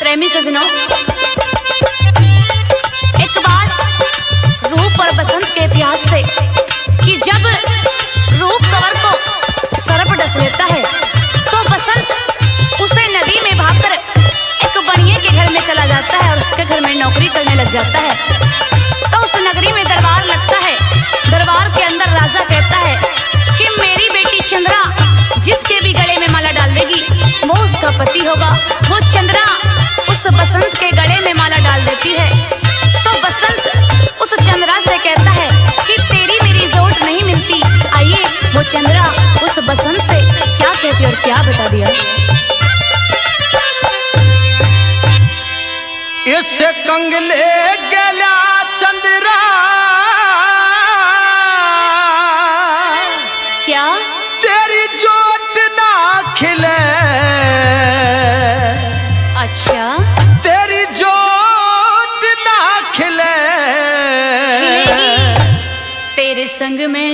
प्रेमी सजनों, एक बात रूप और बसंत के इतिहास से कि जब रूप कंवर को सर्प डस लेता है तो बसंत उसे नदी में भागकर एक बनिए के घर में चला जाता है और उसके घर में नौकरी करने लग जाता है। तो उस नगरी में दरबार लगता है। दरबार के अंदर राजा कहता है कि मेरी बेटी चंद्रा जिसके भी गले में माला डालेगी वो उसका पति होगा। वो चंद्रा उस बसंत के गले में माला डाल देती है। तो बसंत उस चंद्रा से कहता है कि तेरी मेरी जोड़ नहीं मिलती। आइए वो चंद्रा उस बसंत से क्या कहती और क्या बता दिया। इस कंगले गला चंद्रा क्या तेरी जोट ना खिले। अच्छा, तेरी जोट ना खिले। तेरे संग में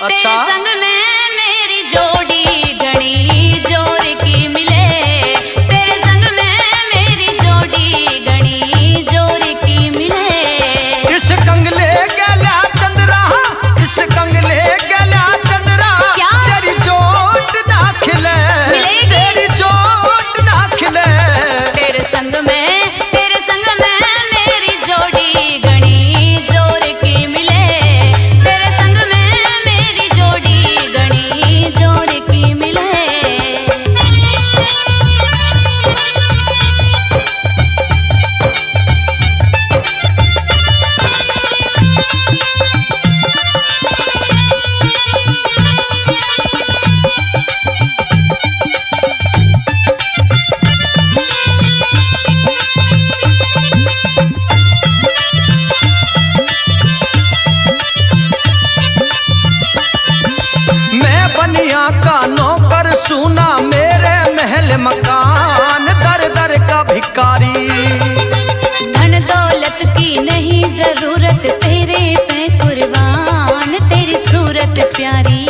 अच्छा? तेरे संग में मेरी जोड़ी घनी जोर की मिले। तेरे संग में मेरी जोड़ी घनी जोर की मिले। इस कंगले गला चंद्रा, इस कंगले गला चंद्रा क्या? तेरी जोट ना खिले। मिलेगी? तेरी जोट ना खिले। तेरे संग में मेरी जोड़ी घनी जोर की मिले। तेरे संग में मेरी जोड़ी घनी जोर की मिले। मैं बनिया का नौकर सुना मेरे महल मकान दर दर का भिखारी। धन दौलत की नहीं जरूरत तेरे पे कुर्बान तेरी सूरत प्यारी।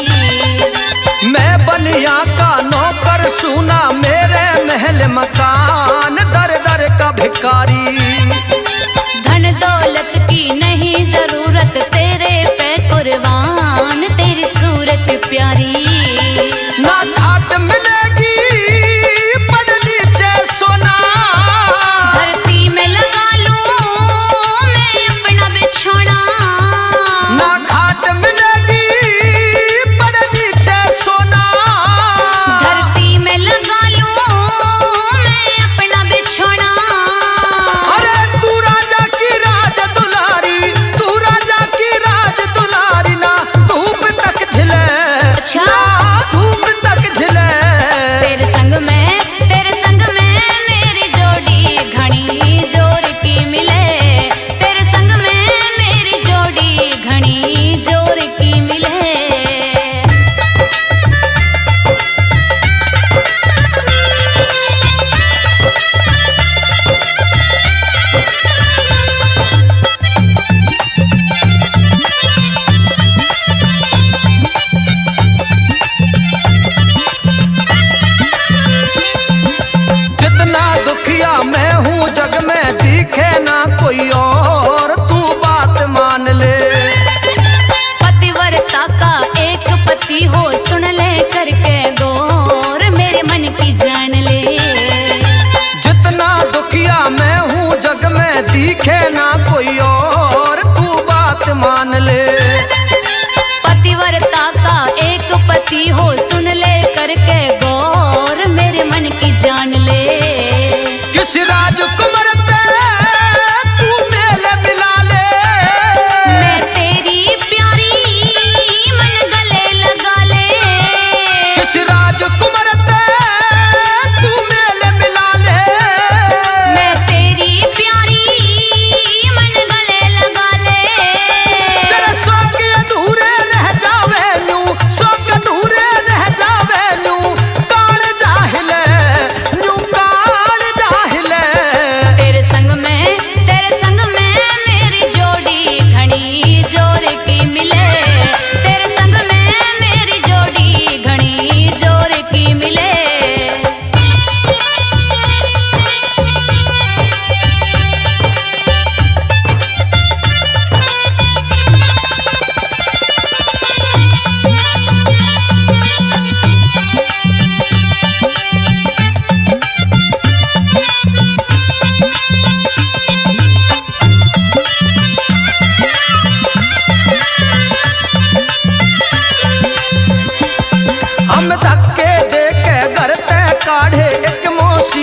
मैं बनिया का नौकर सुना मेरे महल मकान दर दर का भिखारी। धन दौलत की नहीं जरूरत तेरे पे कुर्बान तेरी सूरत प्यारी। ना घाट मिलेगी पड़ नीचे सोना। धरती में लगा लूं मैं अपना बिछोना। ना घाट मिलेगी पड़ नीचे सोना। धरती में लगा लूं मैं अपना बिछोना। अरे तू राजा की राज दुलारी, तू राजा की राज दुलारी ना धूप तक झिले। अच्छा? ना धूप तक झिले। तेरे संग में मेरी जोड़ी घनी जोर की मिले। तेरे संग में मेरी जोड़ी घनी जोर की मिले। जितना दुखिया मैं हूँ जग में दिखे ना कोई और तू बात मान ले। पतिव्रता का एक पति हो सुन ले करके गौर मेरे मन की जान ले। जितना दुखिया मैं हूँ जग में दिखे ना कोई और तू बात मान ले। पतिव्रता का एक पति हो सुन ले करके गौर मेरे मन की जान ले। किस राजकुमार ते तू मेले मिला ले। मैं तेरी प्यारी मन गले लगा ले। किस राजकुमार ते तू मेले मिला ले। मैं तेरी प्यारी मन गले लगा ले। तेरे शौक अधूरे रह जावे न्यू, शौक अधूरे रह जावे न्यू। काल जाहिले न्यू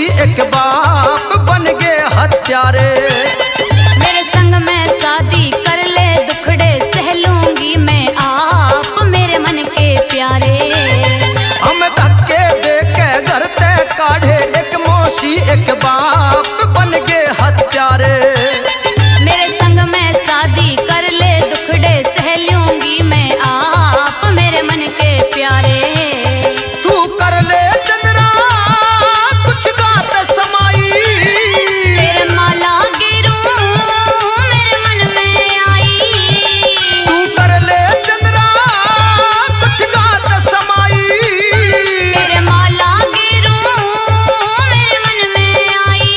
मौसी एक बाप बन गए हत्यारे। मेरे संग में शादी कर ले, दुखड़े सह लूंगी मैं आप मेरे मन के प्यारे। हम धक्के दे के घर ते काढ़े, एक मौसी एक बाप बन गए हत्यारे। मेरे संग में शादी कर ले, दुखड़े सह लूंगी मैं आप मेरे मन के प्यारे। तू कर ले चंद्रा कुछ गात समाई, तेरे माला गिरूं मेरे मन में आई। तू कर ले चंद्रा कुछ गात समाई, तेरे माला गिरूं मेरे मन में आई।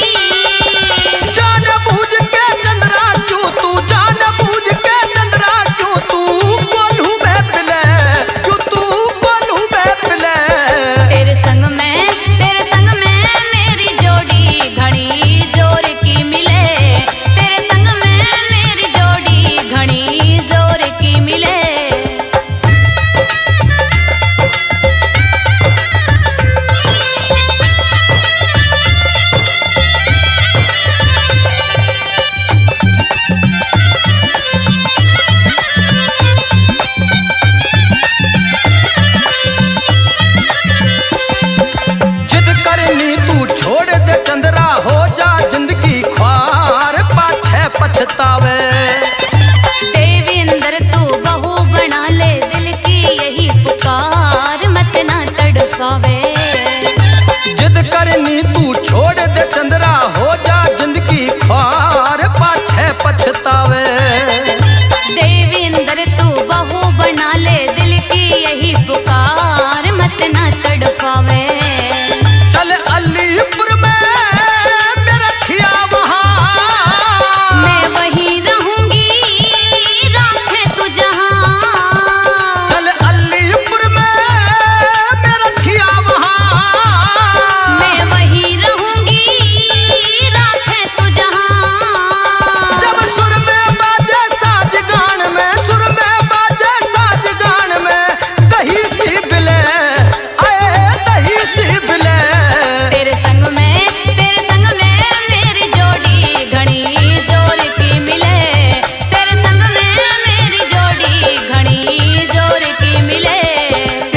जान बूझ के चंद्रा क्यों तू, जान बूझ के चंद्रा क्यों तू कोल्हू में पिले, क्यों तू कोल्हू में पिले। तेरे संग में मेरी जोड़ी घड़ी जोर की मिले, तेरे संग में मेरी जोड़ी घड़ी जोर की मिले। जिद करनी तू छोड़ दे चंद्रा, हो जा जिंदगी ख्वार पाछे पछतावे। देवेंद्र तू बहू बना ले, दिल की यही पुकार मत ना तड़पावे। जिद करनी तू छोड़ दे चंद्रा, हो जा जिंदगी ख्वार पाछे पछतावे। देवेंद्र तू बहू बना ले, दिल की यही पुकार मत ना तड़पावे। चल अलीपुर में मेरा ठिया वहाँ, मैं वहीं रहूंगी राखे तू जहां। चल अलीपुर में मेरा ठिया वहाँ, मैं वहीं रहूंगी राखे तू जहां। जब सुर में बाजे साज गान में, सुर में बाजे साज गान में, दही सी बिले आए दही सी बिले। तेरे संग में मेरी जोड़ी घड़ी जोर की मिले, तेरे संग में मेरी जोड़ी घड़ी जोर की मिले।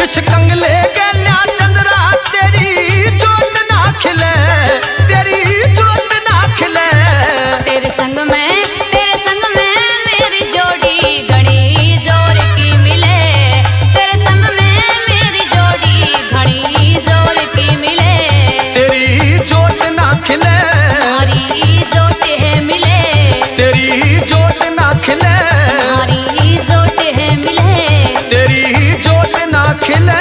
इस कंगले गैल्या चंद्रा तेरी जोत ना खिले, तेरी जोत ना खिले। तेरे संग में मेरी जोड़ी घड़ी जोर की मिले, तेरे संग में मेरी जोड़ी घड़ी जोर की मिले। तेरी जोत ना खिले, हमारी जोट है मिले, तेरी जोत ना खिले, हमारी जोट है मिले। तेरी जोत ना खिले।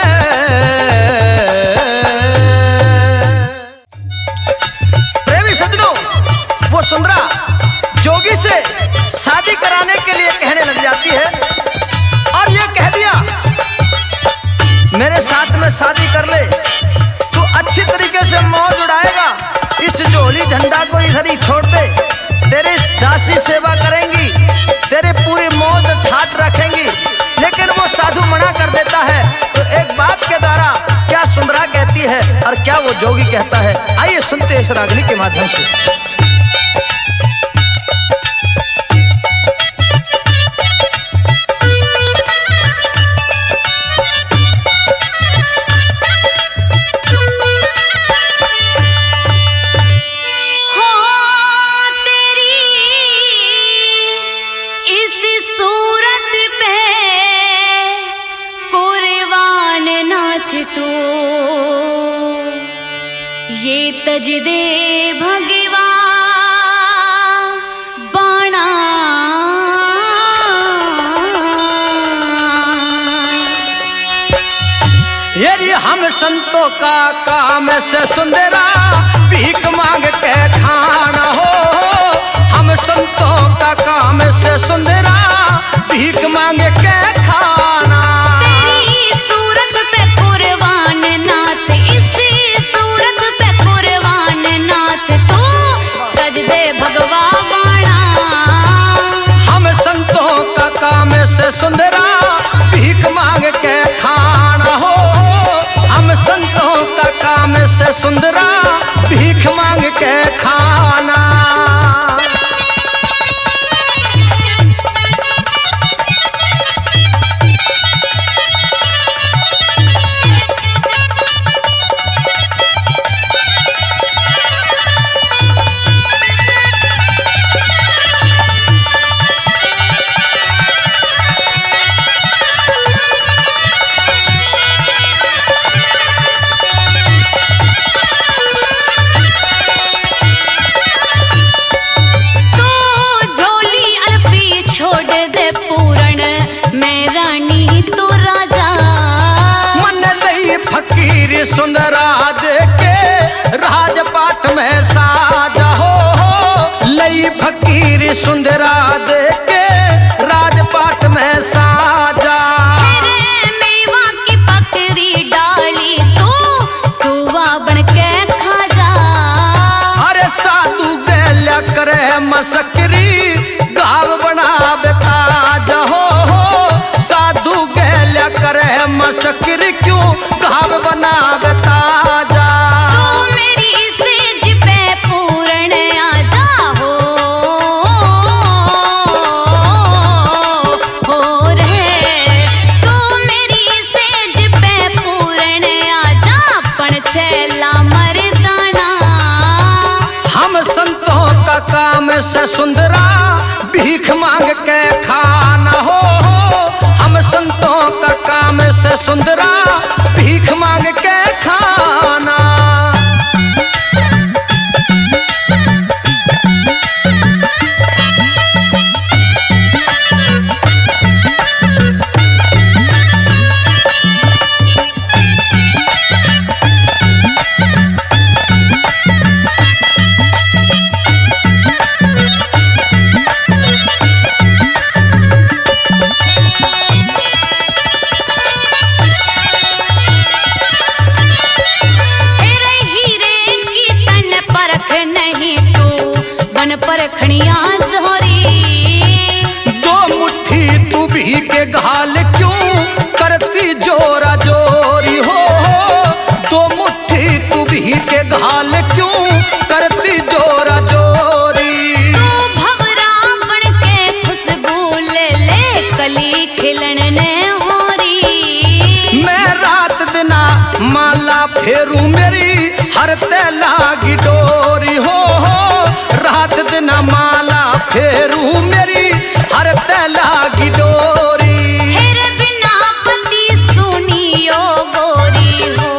प्रेमी सज्जनों, वो सुंदरा जोगी से शादी कराने के लिए कहने लग जाती है और ये कह दिया मेरे साथ में शादी कर ले, तू अच्छी तरीके से मौज उड़ाएगा, इस जोली झंडा को इधर ही छोड़ दे, तेरी दासी सेवा करेंगी, तेरे पूरी मौज ठाट रखेंगी। लेकिन वो साधु मना कर देता है। तो एक बात के द्वारा क्या सुंदरा कहती है और क्या वो जोगी कहता है, आइए सुनते हैं इस रागनी के माध्यम से। तू ये तज दे भगवा बाणा, यदि हम संतों का काम से सुंदरा भीख मांग के खाना हो, हम संतों का काम से सुंदरा भीख मांग के खाना। तेरी सूरत पे कुर्बान नाथ, इसी सूरत पे कुर्बान नाथ, तू तज दे भगवा बाणा। हम संतों का काम से सुंदरा भीख मांग के खाना हो, हम संतों का काम से सुंदरा भीख मांग के खाना। फकीर सुंदरा दे के राजपाट में साजा हो, लई फकीर सुंदरा दे के राजपाट में साजा। मेरे मेवा की पकड़ी डाली तू सुवा बन के खा जा। अरे साधु गैल्या करे मसकरी गाव बना बेताजा हो, साधु गैल्या करे मसकरी क्यों गाव बना बेताजा। तू मेरी सेज पे पूर्ण आ जा हो रे। तू मेरी सेज पे पूर्ण आ जा पण छैला मर्दाना। हम संतों का काम से सुंदरा भीख मांग के खाना हो, हम संतों का काम से सुंदरा भीख मांग के खाना। परखनिया जोरी दो मुट्ठी तू भी के घाल क्यों करती जोरा जोरी हो, दो मुट्ठी तू भी के घाल क्यों करती जोरा जोरी। तू भवरा बन के खुशबू ले ले कली खिलन ने होरी। मैं रात दिना माला फेरू मेरी हरते लागी डोरी हो, रात दिना माला फेरू मेरी हरते लागी डोरी। हेरे बिना पति सुनियो गोरी हो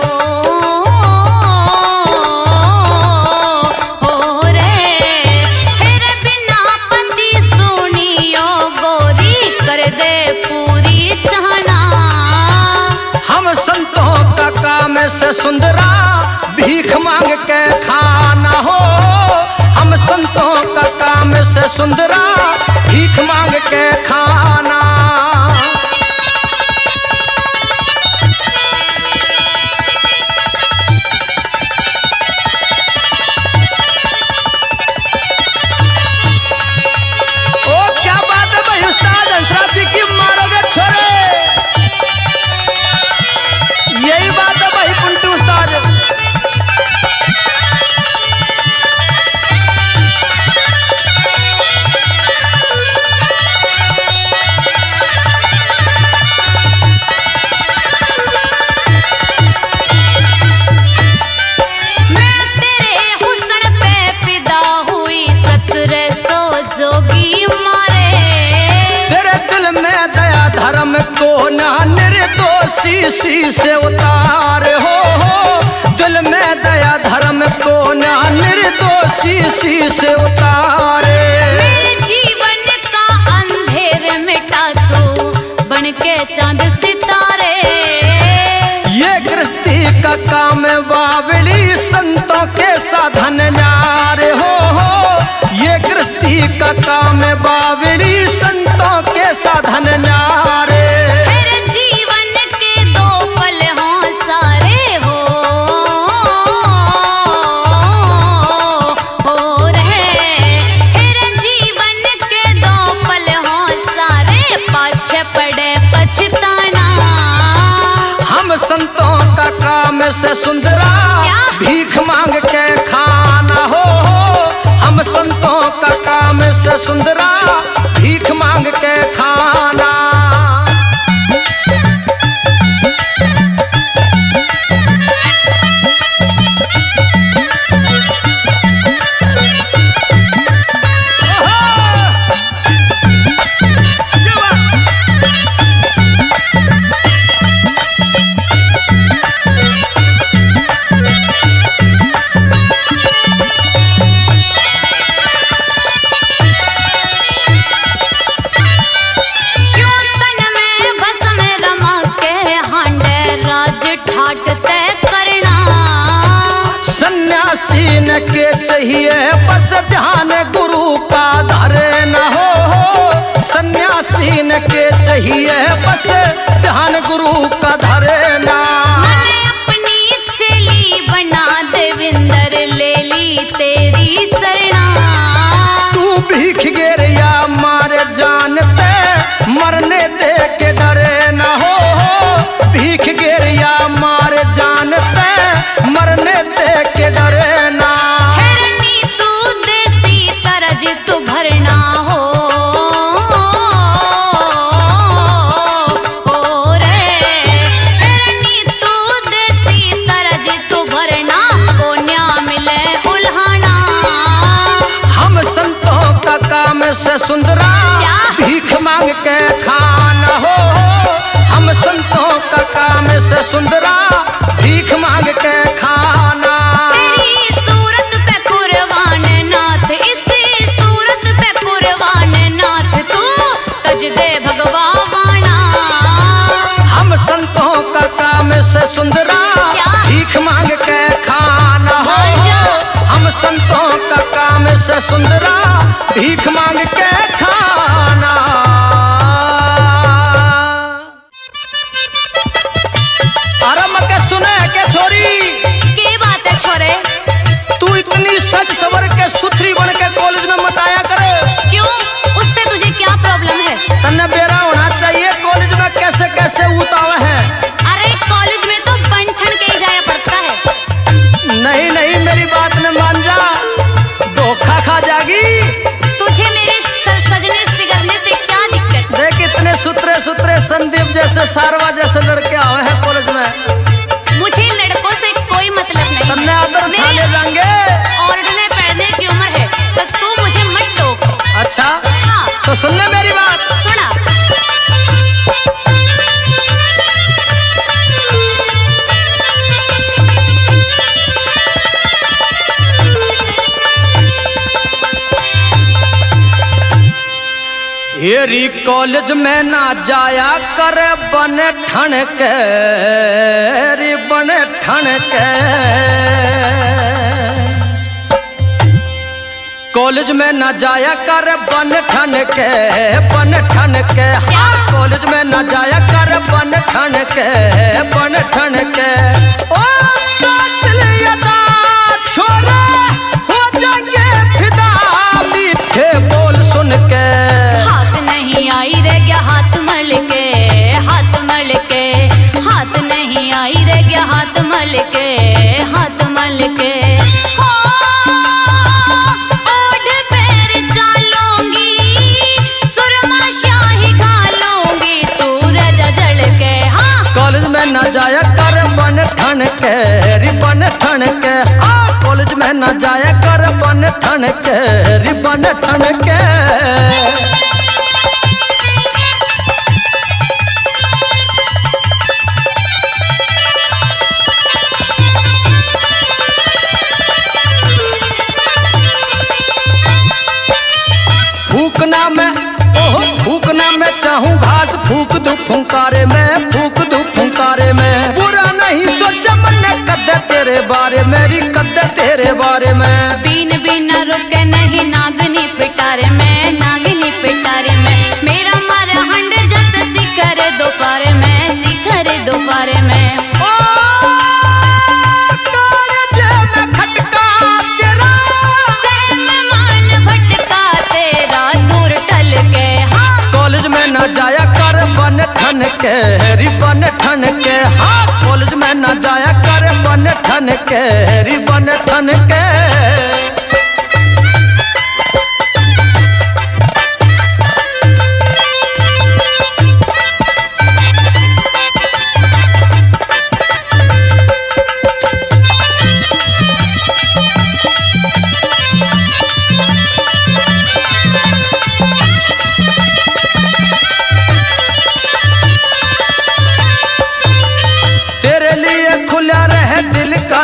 रे। हेरे बिना पति सुनियो गोरी कर दे पूरी चाहना। हम संतों का काम से सुंदरा भीख मांग के खाना हो, हम संतों का काम से सुंदरा भीख मांग के खाना। ओ क्या बात है भाई उस्ताद हंसराज जी की मारोगे छोरे, यही बात है भाई पुंटू उस्ताद। जोगी मारे तेरे दिल में दया धर्म को ना निर्दोषी सी से उतार हो, दिल में दया धर्म को ना निर्दोषी सी से उतारे। मेरे जीवन का अंधेर मिटा तू बन के चांद सितारे। ये गृहस्थी का काम बावली संतों के साधन न्यारे हो, ये गृहस्थी का काम बावली संतों के साधन न्यारे। तेरे जीवन के दो पल हों सारे हो रहे। तेरे जीवन के दो पल हों सारे पाछे पड़े पछताना। हम संतों का काम से सुंदरा भीख मांग के खा से सुंदरा भीख मांग के खाना। सन्यासी न के चाहिए बस ध्यान गुरु का धरे न हो। सन्यासी न के चाहिए बस ध्यान गुरु का धरे ना। मैंने अपनी चेली बना देविंदर ले ली तेरी शरणा। तू भीख गिर या मारे जानते मरने दे के डरे न हो। भीख गिर या मारे जानते मरने दे के डरे ना। हिरनी तू देसी तरज तू भरना हो। ओ रे हिरनी तू देसी तरज तू भरना कोन्या मिले उल्हाना। हम संतों का काम से सुंदरा भीख मांग के खाना हो। हम संतों का काम से सुंदरा भीख मांग के खाना। तेरी सूरत पे कुर्बान नाथ इसी सूरत पे कुर्बान नाथ तू तज दे भगवाना। हम संतों का काम से सुंदरा भीख मांग के खाना हो। हम संतों का काम से सुंदरा भीख मांग के खाना। अरे मके सुने के छोरी की बात है छोरे? तू इतनी सच सवर के सुथरी बन के कॉलेज में मत आया करे। क्यों? उससे तुझे क्या प्रॉब्लम है? तन्ने बेरा होना चाहिए कॉलेज में कैसे कैसे उतावे है। अरे कॉलेज में तो बन ठन के ही जाया पड़ता है। नहीं नहीं मेरी बात न मान जा, धोखा खा जागी। तुझे मेरे सजने सिगरने से क्या दिक्कत? देख इतने सुथरे सुथरे संदीप जैसे सारवा जैसे लड़के आए हैं कॉलेज में। मुझे लड़कों से कोई मतलब नहीं। तन्ने आदर खाने जाएंगे। ओढ़ने पहनने की उम्र है तो तू मुझे मत टोक। अच्छा हाँ। तो सुन ले मेरी बात। सुना। येरी कॉलेज में ना जाया कर बन ठन के रे बन ठन के। कॉलेज में ना जाया कर बन ठन के बन ठन के। हाँ कॉलेज में ना जाया कर बन ठन के बन ठन के। ओ कातिल यदा छोरे हो जाएंगे फिदा मीठे बोल सुन के। हाथ नहीं आई रे गया हाथ मल के हाथ मल के। हाथ नहीं आई रे गया हाथ मल के हाथ मल के। हो ओढ़ पैर चालूंगी सुरमा शाही घालूंगी तू रजा जल के। हाँ कॉलेज में ना जाया कर बन ठन के रि बन ठन के। हाँ कॉलेज में ना जाया कर बन ठन के रि बन ठन के। फूकना मैं ओह फूकना मैं चाहूँ घास फूक दूं फुंकारे में फूक दूं फुंकारे में। बुरा नहीं सोचा मैंने कद्दे तेरे बारे में री कद्दे तेरे बारे में। बीन बीन रुके नहीं नागनी पिटारे में नागनी पिटारे में। मेरा मारा हंड जैसे शिखर दोपहर में शिखर दोपहर में। जाया कर बन ठन के रि बन ठन के। हाँ कॉलेज में ना जाया कर बन ठन के रि बन ठन के।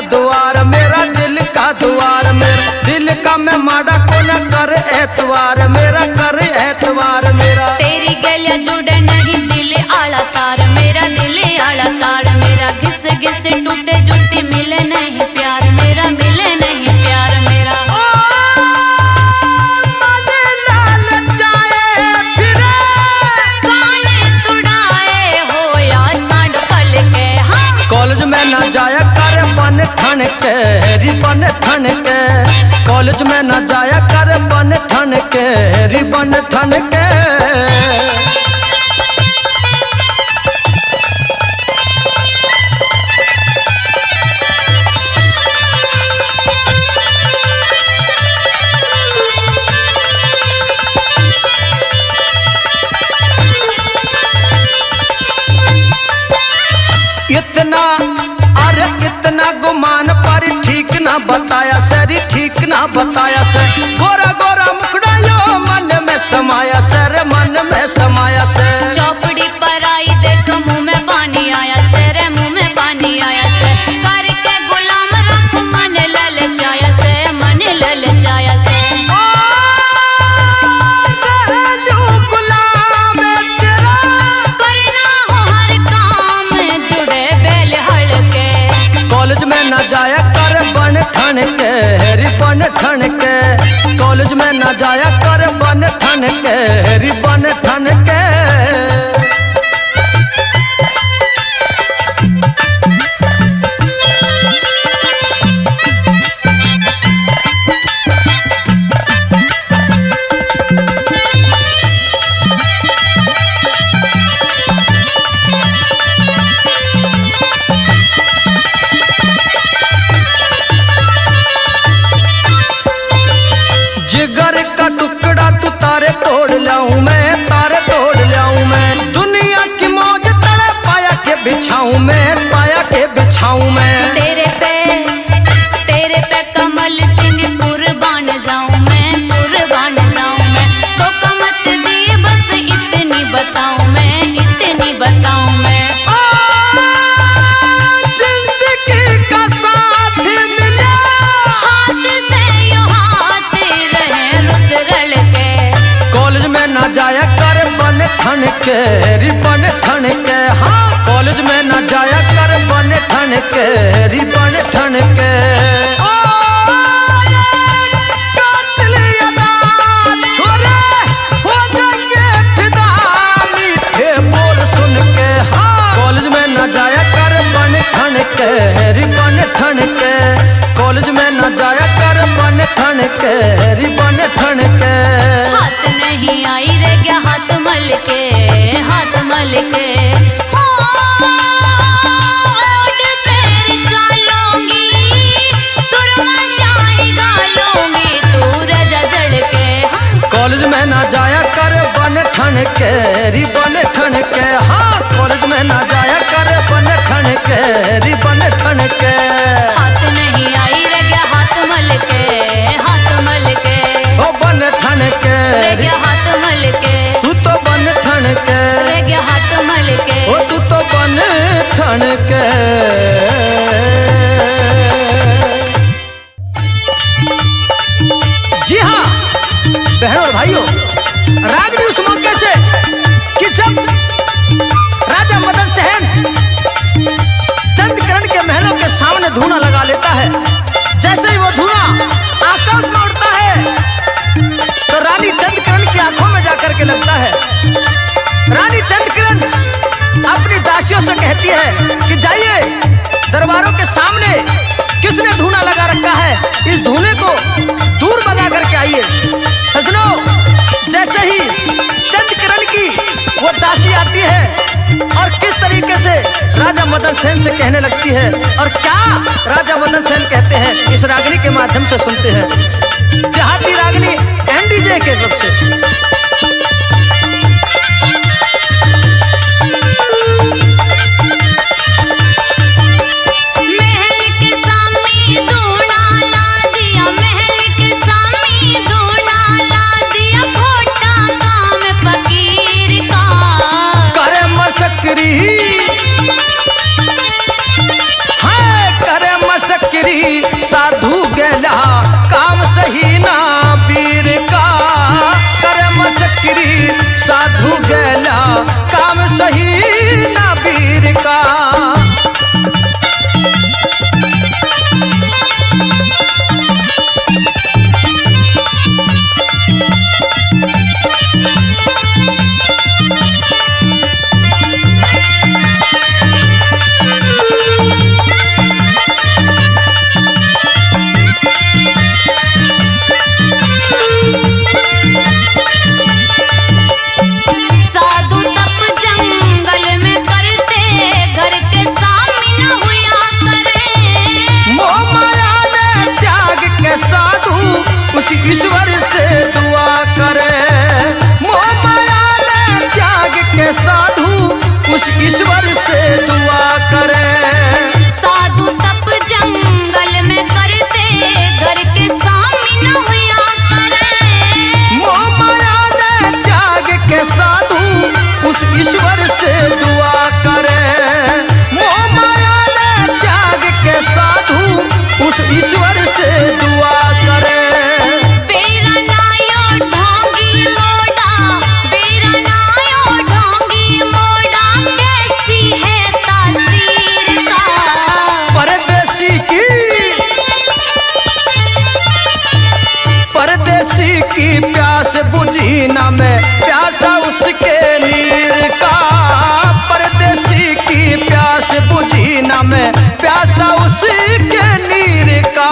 द्वार मेरा, दिल का द्वार मेरा, दिल का मैं माड़ा को न कर एतवार मेरा, कर एतवार मेरा। तेरी गलिया जुड़े नहीं दिल आला तार मेरा, दिल आला तार मेरा, घिस घिस टूटे जूती मिले नहीं प्यार मेरा, मिले नहीं प्यार मेरा। कॉलेज में ना जाया कर बन ठन के, रिबन ठन के, कॉलेज में ना जाया कर बन ठन के, रिबन ठन के। इतना अरे इतना गुमान पर ठीक ना बताया सरी, ठीक ना बताया से, गोरा गोरा मुखड़ा यो मन में समाया से, रे मन में समाया से। चौपड़ी पर आई देख मुंह में पानी आया से, रे मुंह में पानी आया से, करके गुलाम रख मन ललचाया से, मन ललचाया से। कॉलेज में न जाया कर बन ठन के, रिबन ठन के, कॉलेज में न जाया कर बन ठन के, रिबन ठन के। जिगर का टुकड़ा तू तारे तोड़ लाऊं मैं, तारे तोड़ लाऊं मैं, दुनिया की मौज तड़े पाया के बिछाऊं मैं, पाया के बिछाऊं मैं। तेरे पे कमल सिंह कुर्बान जाऊं मैं, कुर्बान जाऊं मैं, तो कमत दी बस इतनी बताऊं मैं, इतनी बताऊं मैं। जिंदगी का साथ मिले हाथ से यो हाथ रहे रुद्रल के। कॉलेज में ना जाया कर बन ठन के, रिबन ठन के, हाँ कॉलेज में ना जाया कर बन ठन के, रिबन ठन के। कॉलेज में ना जाया कर बन ठन के, रिबन ठन के, कॉलेज में ना जाया कर बन ठन के, रिबन ठन के। हाथ नहीं आई रे क्या हाथ मल के, हाथ मल के। ओट पैर चालूंगी, सुरमा शाही गालूंगी, तू रजा जड़ के। कॉलेज में ना जाया कर बन ठन के, रिबन ठन के, हाँ कॉलेज में ना जाया कर बन ठन के, रिबन ठन के। हाथ नहीं आई रे क्या हाथ मल के, हाथ मल के। ओ बन ठन के, रे क्या हाथ मल के, तू तो बन ठन के, रे क्या हाथ मल के। ओ तू तो बन ठन के। जी हाँ बहनों और भाइयों, रागनी उस मौके से कि जब राजा मदन सहन चंद्रकरण के महलों के सामने धूना लगा लेता है, जैसे ही वो धूना आकाश में उड़ता है तो रानी चंद्रकरण की आंखों में जाकर के लगता है। रानी चंद्रकरण अपनी दासियों से कहती है कि जाइए दरबारों के सामने किसने धूना लगा रखा है, इस धूने को दूर भगा करके आइए। सजनों, जैसे ही चंद्रकरण की वो दासी आती है और किस तरीके से राजा मदन सेन से कहने लगती है और क्या राजा मदन सेन कहते हैं, इस रागनी के माध्यम से सुनते हैं। देहाती रागनी एनडीजे के तरफ से। उस ईश्वर से दुआ करे। मोह माया ने त्याग के साधु उस ईश्वर से दुआ करे। साधु तप जंगल में करते, घर के सामने न हुआ करे। मोह माया ने त्याग के साधु उस ईश्वर से दुआ करे। मोह माया ने त्याग के साधु उस ईश्वर से दुआ करे। बेरा नायो ढोंगी मोड़ा, बेरा नायो ढोंगी मोड़ा, कैसी है तासीर का। परदेसी की प्यास बुझी ना मैं प्यासा उसके नीर का। परदेसी की प्यास बुझी ना मैं प्यासा उसके नीर का।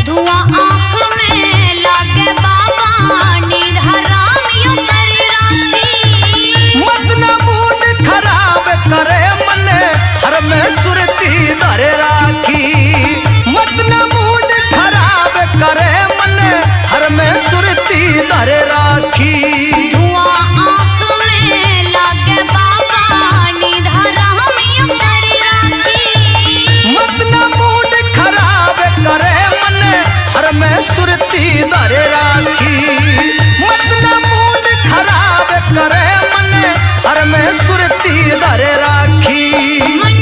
धुआं आँख में लागे बाबा, नींद हराम यूं करी राखी। मत न मूड खराब करे मन हर में सुरती धरे राखी। मत न मूड खराब करे मन हर में सुरती धरे राखी। धुआं आँख में लागे बाबा, नींद हराम यूं करी राखी। मत न मूड खराब करे मन हर में सुरती धरे राखी। मत न मूड खराब करे मन हर में सुरती धरे राखी। मन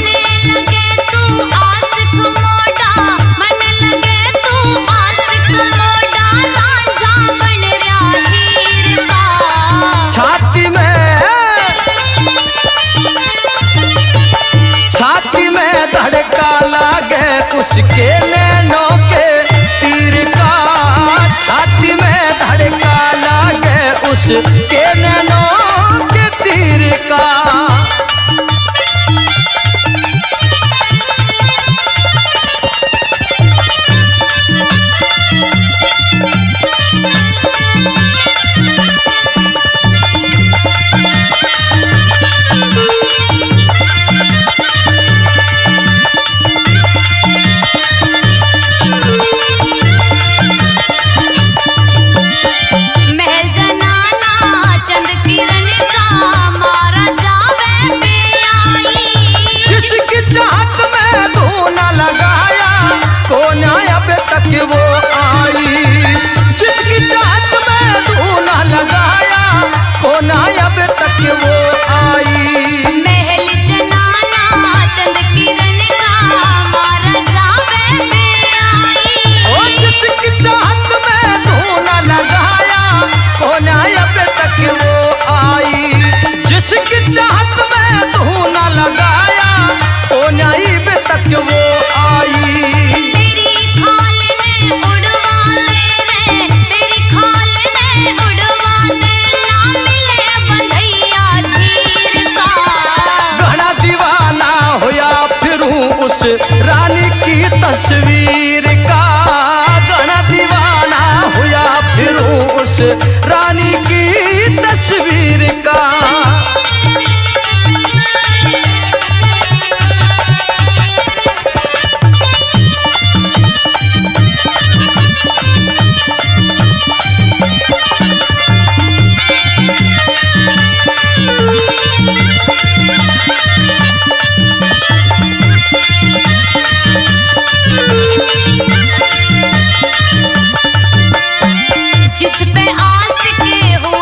लगे तू आशिक मोड़ा, मन लगे तू आशिक मोड़ा, रांझा बन रहा हीर का। छाती में धड़का लागे उसके नैनों के तीर का। छाती में धड़का लागे उसके नैनों के तीर का। महल जनाना चंद किरण का, मारा जावे बेआई। जिसकी चाहत में धूना लगाया कोना अब तक वो आई। जिसकी चाहत में धूना लगाया कोना अब तक वो आई। महल जनाना चंद किरण का, मारा जावे बेआई। ओ जिसकी चाहत में धूना लगाया कोना अब तक वो आई। जिसकी चाहत में धूना लगाया कोना अब तक वो आई। तेरी खाल ने उड़वा दे रे, तेरी खाल ने उड़वा दे, ना मिले बंधैया धीर का। घना दीवाना होया फिरूं उस रानी की तस्वीर का। घना दीवाना होया फिरूं उस रानी की तस्वीर का। जिस पे आशिक हो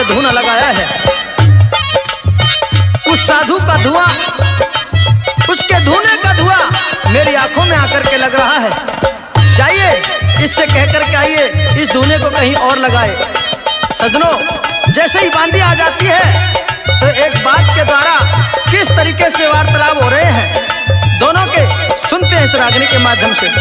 से धूना लगाया है। उस साधु का धुआं, उसके धुने का धुआं मेरी आंखों में आकर के लग रहा है। जाइए इससे कह करके आइए इस धुने को कहीं और लगाए। सजनों, जैसे ही बांदी आ जाती है तो एक बात के द्वारा किस तरीके से वार्तालाप हो रहे हैं दोनों के सुनते हैं इस रागनी के माध्यम से।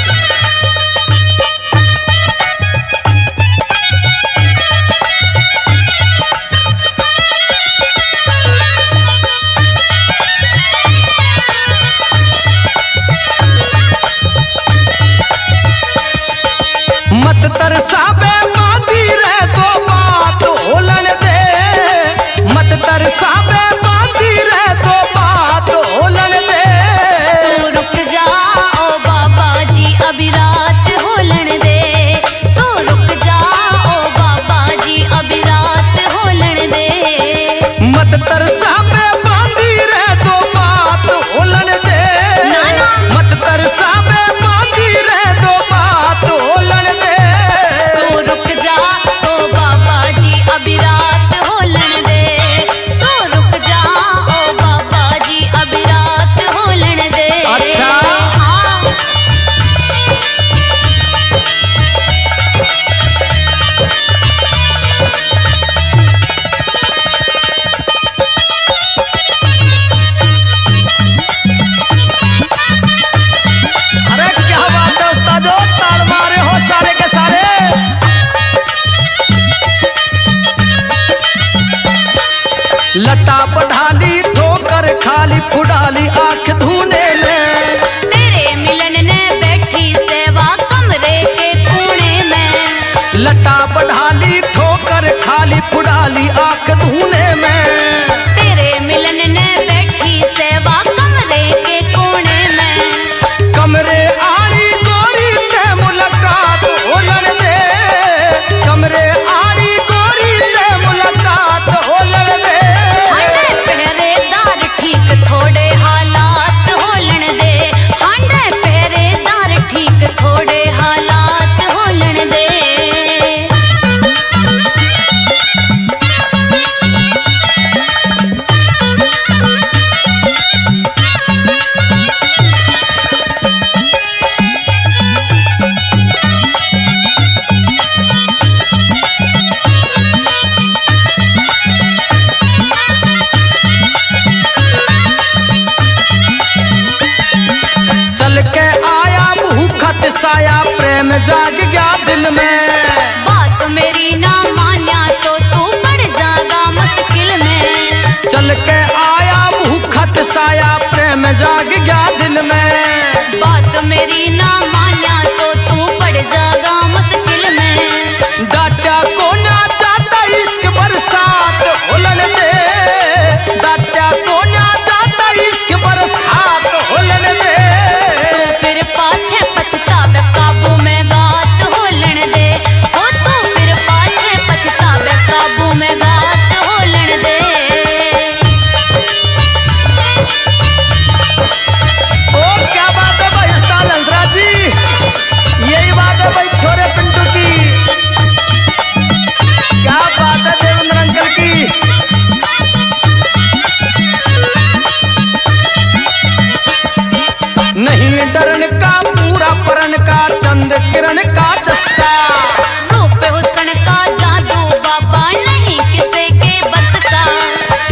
मत तरसाबे बांदी रे तो बात होलन दे, मत तरसाबे बांदी रे तो बात होलन दे। तू रुक जा ओ बाबा जी अभी रात होलन दे, तू रुक जा ओ बाबा जी अभी रात होलन दे। मत तरसाबे बांदी रे तो बात होलन दे, मत तरसाबे बांदी रे तो बात होलन दे। तू रुक जा ओ बाबा जी अभी रात होलन दे, तू रुक जा ओ बाबा जी अभी रात होलन दे। अच्छा। हाँ। अरे क्या बात है उस्तादो, ताल मारे हो सारे के सारे। लता पढ़ाली ठोकर खाली फुडाली आंख धुने में, तेरे मिलन ने बैठी सेवा कमरे के कोने में। लता पढ़ाली ठोकर खाली फुडाली आंख धुने में। तेरे मिलन ने बैठी सेवा कमरे के कोने में। कमरे आड़ी गोरी ते मुलाकात होलन दे, कमरे आड़ी गोरी ते मुलाकात होलन दे। हांडे पहरेदार ठीक थोड़े हालात होलन दे, हांडे पहरेदार ठीक थोड़े हालात होलन दे। चल के आया भूखत साया प्रेम जाग गया दिल में। बात मेरी ना मान्या तो तू पड़ जाएगा मुश्किल में। चल के आया भूखत साया प्रेम जाग गया दिल में। बात मेरी ना मान्या तो तू पड़ जाएगा मुश्किल में। डाटा को ना चाहता इश्क बरसात होलन दे, डाटा को ना चाहता इश्क बरसात होलन दे। तू फिर पाछे पछतावे काबू में गात होलन दे, हो तू फिर पाछे पछतावे काबू में गात होलन दे। ओ क्या बात है भाई उस्ताद हंसराज जी, यही बात है भाई छोरे पिंटू की। क्या बात है देवेंद्र अंकल की। नहीं डरन का पूरा परन का चंद किरण का चस्का। रूप हुस्न का जादू बाबा नहीं किसी के बस का।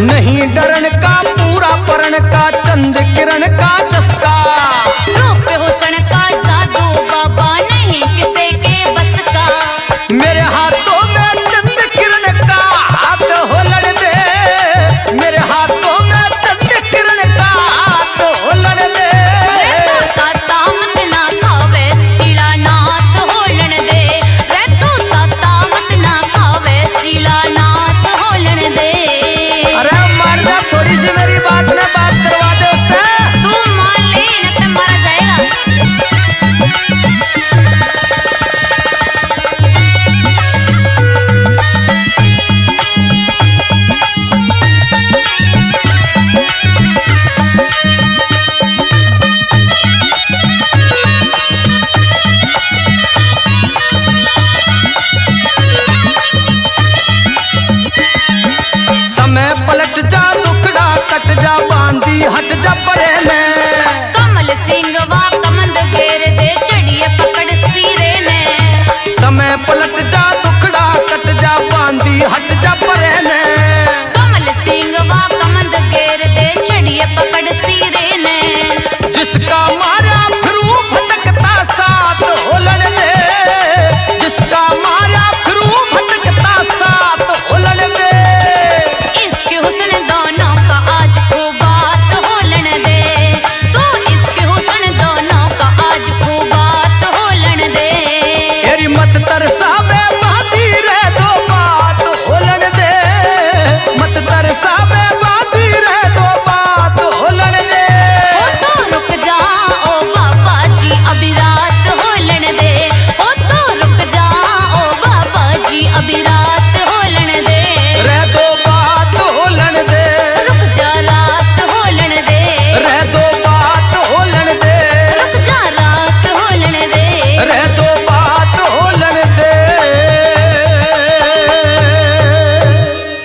नहीं डरन का पूरा परन का चंद किरण का